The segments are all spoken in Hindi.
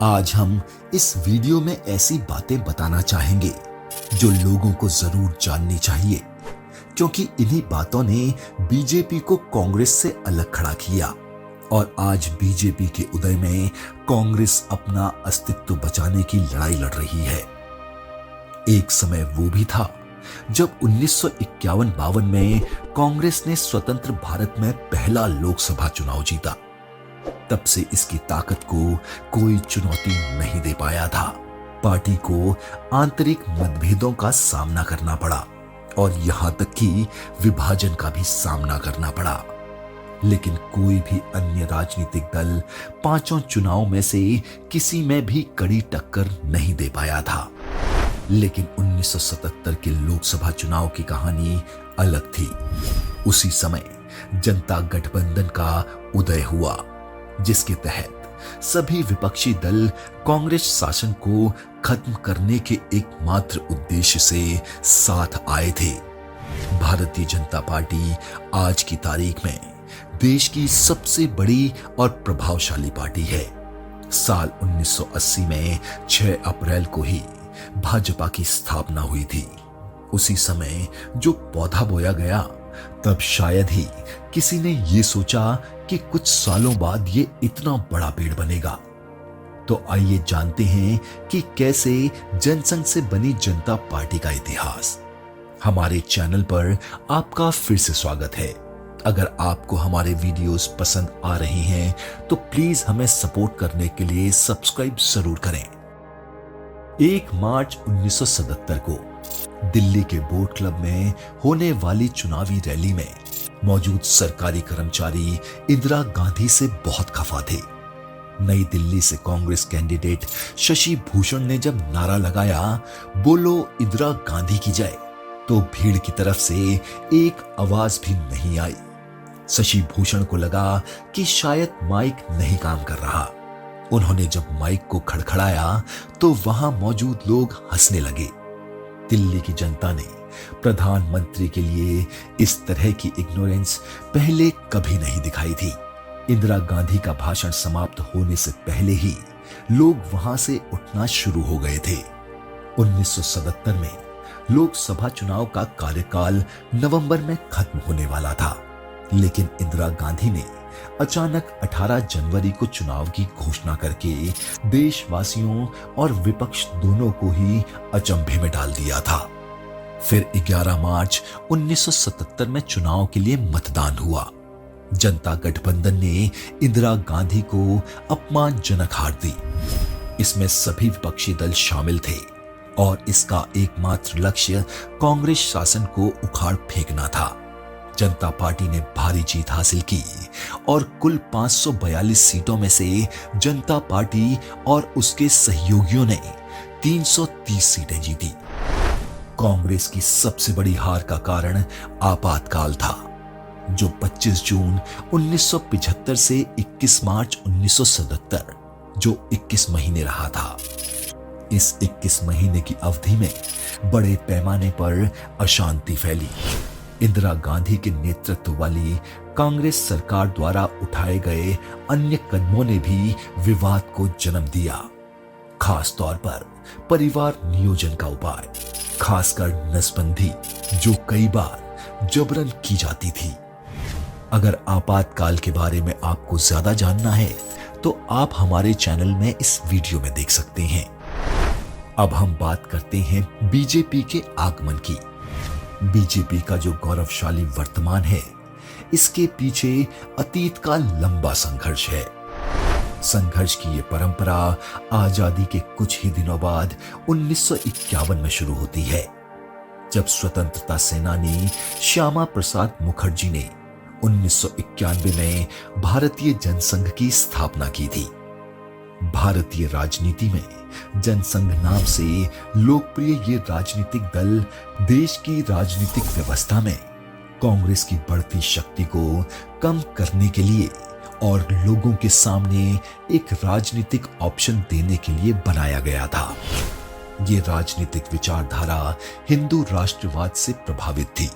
आज हम इस वीडियो में ऐसी बातें बताना चाहेंगे जो लोगों को जरूर जाननी चाहिए, क्योंकि इन्हीं बातों ने बीजेपी को कांग्रेस से अलग खड़ा किया और आज बीजेपी के उदय में कांग्रेस अपना अस्तित्व बचाने की लड़ाई लड़ रही है। एक समय वो भी था जब 1951-52 में कांग्रेस ने स्वतंत्र भारत में पहला लोकसभा चुनाव जीता। तब से इसकी ताकत को कोई चुनौती नहीं दे पाया था। पार्टी को आंतरिक मतभेदों का सामना करना पड़ा और यहां तक कि विभाजन का भी सामना करना पड़ा। लेकिन कोई भी अन्य राजनीतिक दल पांचों चुनाव में से किसी में भी कड़ी टक्कर नहीं दे पाया था। लेकिन 1977 के लोकसभा चुनाव की कहानी अलग थी। उसी समय जनता गठबंधन का उदय हुआ, जिसके तहत सभी विपक्षी दल कांग्रेस शासन को खत्म करने के एकमात्र उद्देश्य से साथ आए थे। भारतीय जनता पार्टी आज की तारीख में देश की सबसे बड़ी और प्रभावशाली पार्टी है। साल 1980 में 6 अप्रैल को ही भाजपा की स्थापना हुई थी। उसी समय जो पौधा बोया गया, तब शायद ही किसी ने ये सोचा कि कुछ सालों बाद ये इतना बड़ा पेड़ बनेगा। तो आइए जानते हैं कि कैसे जनसंघ से बनी जनता पार्टी का इतिहास। हमारे चैनल पर आपका फिर से स्वागत है। अगर आपको हमारे वीडियोस पसंद आ रहे हैं तो प्लीज हमें सपोर्ट करने के लिए सब्सक्राइब जरूर करें। 1 मार्च 1977 को दिल्ली के बोट क्लब में होने वाली चुनावी रैली में मौजूद सरकारी कर्मचारी इंदिरा गांधी से बहुत खफा थे। नई दिल्ली से कांग्रेस कैंडिडेट शशि भूषण ने जब नारा लगाया, बोलो इंदिरा गांधी की जय, तो भीड़ की तरफ से एक आवाज भी नहीं आई। शशि भूषण को लगा कि शायद माइक नहीं काम कर रहा। उन्होंने जब माइक को खड़खड़ाया तो वहां मौजूद लोग हंसने लगे। दिल्ली की जनता ने प्रधानमंत्री के लिए इस तरह की इग्नोरेंस पहले कभी नहीं दिखाई थी। इंदिरा गांधी का भाषण समाप्त होने से पहले ही लोग वहां से उठना शुरू हो गए थे। 1977 में लोकसभा चुनाव का कार्यकाल नवंबर में खत्म होने वाला था, लेकिन इंदिरा गांधी ने अचानक 18 जनवरी को चुनाव की घोषणा करके देशवासियों और विपक्ष दोनों को ही अचंभे में डाल दिया था। फिर 11 मार्च 1977 में चुनाव के लिए मतदान हुआ। जनता गठबंधन ने इंदिरा गांधी को अपमानजनक हार दी। इसमें सभी विपक्षी दल शामिल थे और इसका एकमात्र लक्ष्य कांग्रेस शासन को उखाड़ फेंकना था। जनता पार्टी ने भारी जीत हासिल की और कुल 542 सीटों में से जनता पार्टी और उसके सहयोगियों ने 330 सीटें जीती। कांग्रेस की सबसे बड़ी हार का कारण आपातकाल था, जो 25 जून 1975 से 21 मार्च 1977, जो 21 महीने रहा था। इस 21 महीने की अवधि में बड़े पैमाने पर अशांति फैली। इंदिरा गांधी के नेतृत्व वाली कांग्रेस सरकार द्वारा उठाए गए अन्य कदमों ने भी विवाद को जन्म दिया, खास तौर पर परिवार नियोजन का उपाय, खासकर नसबंदी, जो कई बार जबरन की जाती थी। अगर आपातकाल के बारे में आपको ज्यादा जानना है तो आप हमारे चैनल में इस वीडियो में देख सकते हैं। अब हम बात करते हैं बीजेपी के आगमन की। बीजेपी का जो गौरवशाली वर्तमान है, इसके पीछे अतीत का लंबा संघर्ष है। संघर्ष की ये परंपरा आजादी के कुछ ही दिनों बाद 1951 में शुरू होती है, जब स्वतंत्रता सेनानी श्यामा प्रसाद मुखर्जी ने 1991 में भारतीय जनसंघ की स्थापना की थी। भारतीय राजनीति में जनसंघ नाम से लोकप्रिय ये राजनीतिक दल देश की राजनीतिक व्यवस्था में कांग्रेस की बढ़ती शक्ति को कम करने के लिए और लोगों के सामने एक राजनीतिक ऑप्शन देने के लिए बनाया गया था। ये राजनीतिक विचारधारा हिंदू राष्ट्रवाद से प्रभावित थी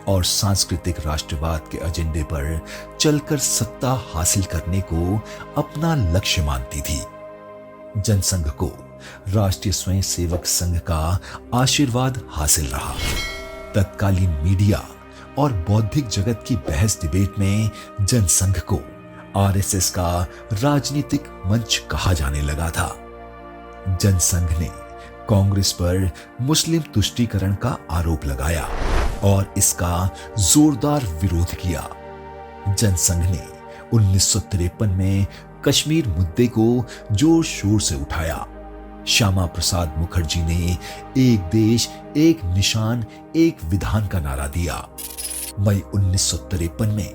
और सांस्कृतिक राष्ट्रवाद के एजेंडे पर चलकर सत्ता हासिल करने को अपना लक्ष्य मानती थी। जनसंघ को राष्ट्रीय स्वयंसेवक संघ का आशीर्वाद हासिल रहा। तत्कालीन मीडिया और बौद्धिक जगत की बहस डिबेट में जनसंघ को आरएसएस का राजनीतिक मंच कहा जाने लगा था। जनसंघ ने कांग्रेस पर मुस्लिम तुष्टीकरण का आरोप लगाया और इसका जोरदार विरोध किया। जनसंघ ने 1953 में कश्मीर मुद्दे को जोर शोर से उठाया। श्यामा प्रसाद मुखर्जी ने एक देश एक निशान एक विधान का नारा दिया। मई 1953 में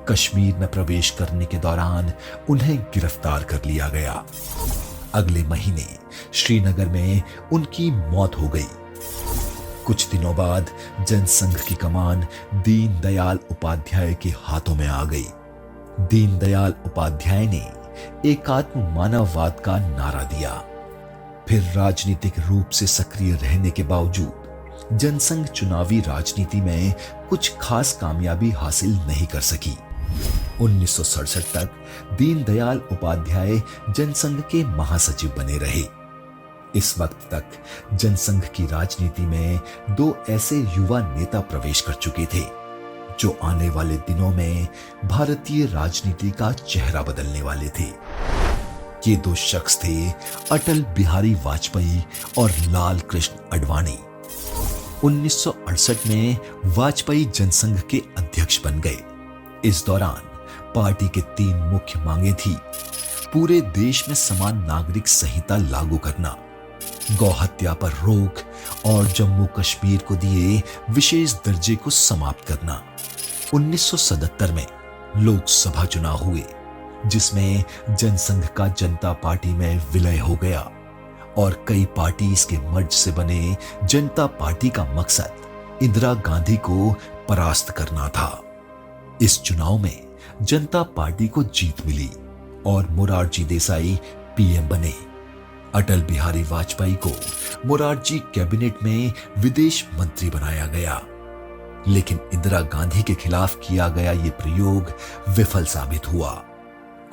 कश्मीर में प्रवेश करने के दौरान उन्हें गिरफ्तार कर लिया गया। अगले महीने श्रीनगर में उनकी मौत हो गई। कुछ दिनों बाद जनसंघ की कमान दीनदयाल उपाध्याय के हाथों में आ गई। दीनदयाल उपाध्याय ने एकात्म मानववाद का नारा दिया। फिर राजनीतिक रूप से सक्रिय रहने के बावजूद जनसंघ चुनावी राजनीति में कुछ खास कामयाबी हासिल नहीं कर सकी। 1967 तक दीनदयाल उपाध्याय जनसंघ के महासचिव बने रहे। इस वक्त तक जनसंघ की राजनीति में दो ऐसे युवा नेता प्रवेश कर चुके थे जो आने वाले दिनों में भारतीय राजनीति का चेहरा बदलने वाले थे। ये दो शख्स थे अटल बिहारी वाजपेयी और लाल कृष्ण आडवाणी। 1968 में वाजपेयी जनसंघ के अध्यक्ष बन गए। इस दौरान पार्टी के 3 मुख्य मांगे थी: पूरे देश में समान नागरिक संहिता लागू करना, गौ हत्या पर रोक और जम्मू कश्मीर को दिए विशेष दर्जे को समाप्त करना। 1977 में लोकसभा चुनाव हुए जिसमें जनसंघ का जनता पार्टी में विलय हो गया और कई पार्टीज के मर्ज से बने जनता पार्टी का मकसद इंदिरा गांधी को परास्त करना था। इस चुनाव में जनता पार्टी को जीत मिली और मोरारजी देसाई पीएम बने। अटल बिहारी वाजपेयी को मोरारजी कैबिनेट में विदेश मंत्री बनाया गया, लेकिन इंदिरा गांधी के खिलाफ किया गया ये प्रयोग विफल साबित हुआ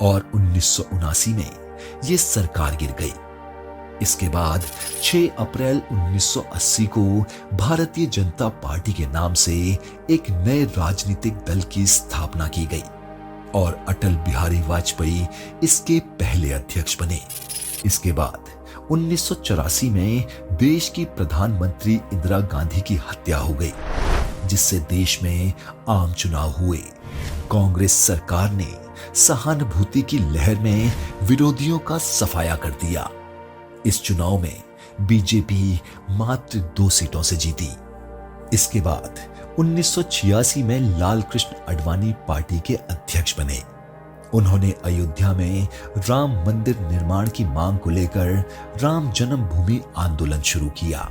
और 1979 में ये सरकार गिर गई। इसके बाद 6 अप्रैल 1980 को भारतीय जनता पार्टी के नाम से एक नए राजनीतिक दल की स्थापना की गई और अटल बिहारी वाजपेयी इसके पहले अध्यक्ष बने। इसके बाद 1984 में देश की प्रधानमंत्री इंदिरा गांधी की हत्या हो गई, जिससे देश में आम चुनाव हुए। कांग्रेस सरकार ने सहानुभूति की लहर में विरोधियों का सफाया कर दिया। इस चुनाव में बीजेपी मात्र 2 सीटों से जीती। इसके बाद 1986 में लाल कृष्ण आडवाणी पार्टी के अध्यक्ष बने। उन्होंने अयोध्या में राम मंदिर निर्माण की मांग को लेकर राम जन्मभूमि आंदोलन शुरू किया।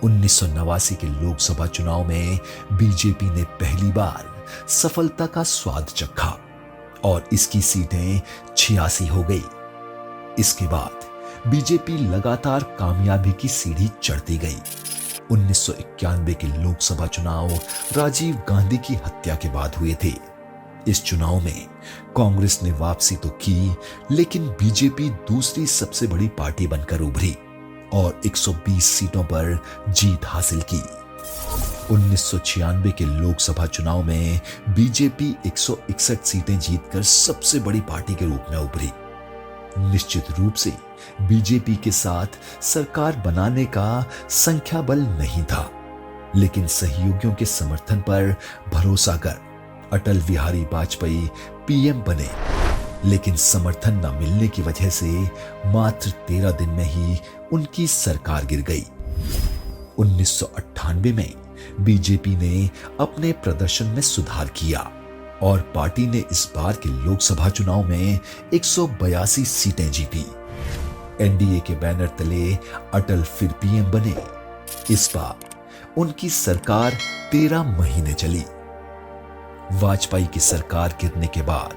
1989 के लोकसभा चुनाव में बीजेपी ने पहली बार सफलता का स्वाद चखा और इसकी सीटें 86 हो गई। इसके बाद बीजेपी लगातार कामयाबी की सीढ़ी चढ़ती गई। 1991 के लोकसभा चुनाव राजीव गांधी की हत्या के बाद हुए थे। इस चुनाव में कांग्रेस ने वापसी तो की, लेकिन बीजेपी दूसरी सबसे बड़ी पार्टी बनकर उभरी और 120 सीटों पर जीत हासिल की। 1996 के लोकसभा चुनाव में बीजेपी 161 सीटें जीतकर सबसे बड़ी पार्टी के रूप में उभरी। निश्चित रूप से बीजेपी के साथ सरकार बनाने का संख्या बल नहीं था, लेकिन सहयोगियों के समर्थन पर भरोसा कर अटल बिहारी वाजपेयी पीएम बने। लेकिन समर्थन न मिलने की वजह से मात्र 13 दिन में ही उनकी सरकार गिर गई। 1998 में बीजेपी ने अपने प्रदर्शन में सुधार किया और पार्टी ने इस बार के लोकसभा चुनाव में 182 सीटें जीती। एनडीए के बैनर तले अटल फिर पीएम बने। इस बार उनकी सरकार 13 महीने चली। वाजपेयी की सरकार गिरने के बाद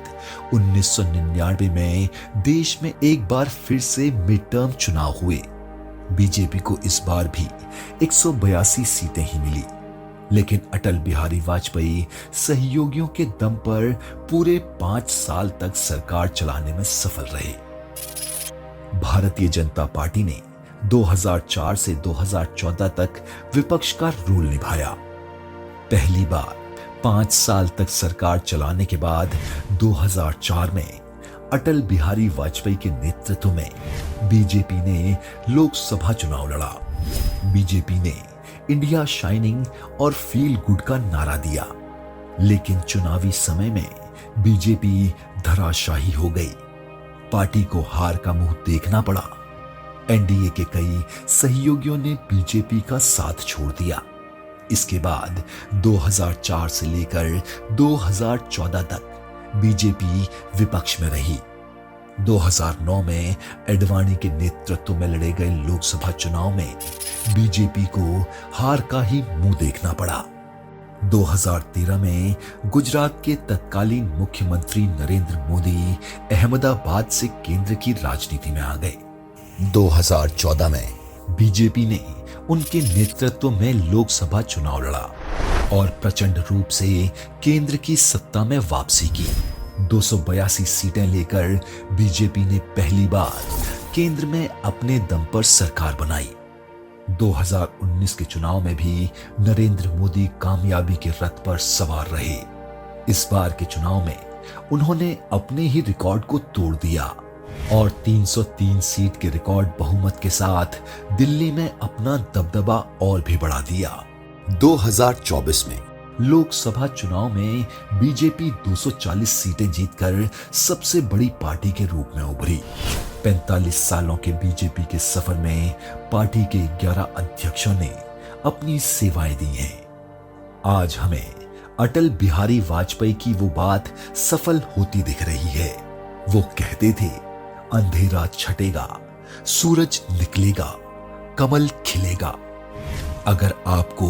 1999 में देश में एक बार फिर से मिड टर्म चुनाव हुए। बीजेपी को इस बार भी 182 सीटें ही मिली, लेकिन अटल बिहारी वाजपेयी सहयोगियों के दम पर पूरे 5 साल तक सरकार चलाने में सफल रहे। भारतीय जनता पार्टी ने 2004 से 2014 तक विपक्ष का रोल निभाया। पहली बार 5 साल तक सरकार चलाने के बाद 2004 में अटल बिहारी वाजपेयी के नेतृत्व में बीजेपी ने लोकसभा चुनाव लड़ा। बीजेपी ने इंडिया शाइनिंग और फील गुड का नारा दिया, लेकिन चुनावी समय में बीजेपी धराशायी हो गई। पार्टी को हार का मुंह देखना पड़ा। एनडीए के कई सहयोगियों ने बीजेपी का साथ छोड़ दिया। इसके बाद 2004 से लेकर 2014 तक बीजेपी विपक्ष में रही। 2009 में एडवाणी के नेतृत्व में लड़े गए लोकसभा चुनाव में बीजेपी को हार का ही मुंह देखना पड़ा। 2013 में गुजरात के तत्कालीन मुख्यमंत्री नरेंद्र मोदी अहमदाबाद से केंद्र की राजनीति में आ गए। 2014 में बीजेपी ने उनके नेतृत्व में लोकसभा चुनाव लड़ा और प्रचंड रूप से केंद्र की सत्ता में वापसी की। 282 सीटें लेकर बीजेपी ने पहली बार केंद्र में अपने दम पर सरकार बनाई। 2019 के चुनाव में भी नरेंद्र मोदी कामयाबी के रथ पर सवार रहे। इस बार के चुनाव में उन्होंने अपने ही रिकॉर्ड को तोड़ दिया और 303 सीट के रिकॉर्ड बहुमत के साथ दिल्ली में अपना दबदबा और भी बढ़ा दिया। 2024 में लोकसभा चुनाव में बीजेपी 240 सीटें जीतकर सबसे बड़ी पार्टी के रूप में उभरी। 45 सालों के बीजेपी के सफर में पार्टी के 11 अध्यक्षों ने अपनी सेवाएं दी हैं। आज हमें अटल बिहारी वाजपेयी की वो बात सफल होती दिख रही है। वो कहते थे, अंधेरा छटेगा, सूरज निकलेगा, कमल खिलेगा। अगर आपको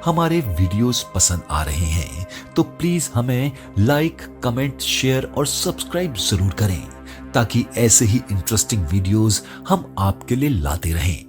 हमारे वीडियोस पसंद आ रहे हैं तो प्लीज हमें लाइक, कमेंट, शेयर और सब्सक्राइब जरूर करें ताकि ऐसे ही इंटरेस्टिंग वीडियोस हम आपके लिए लाते रहें।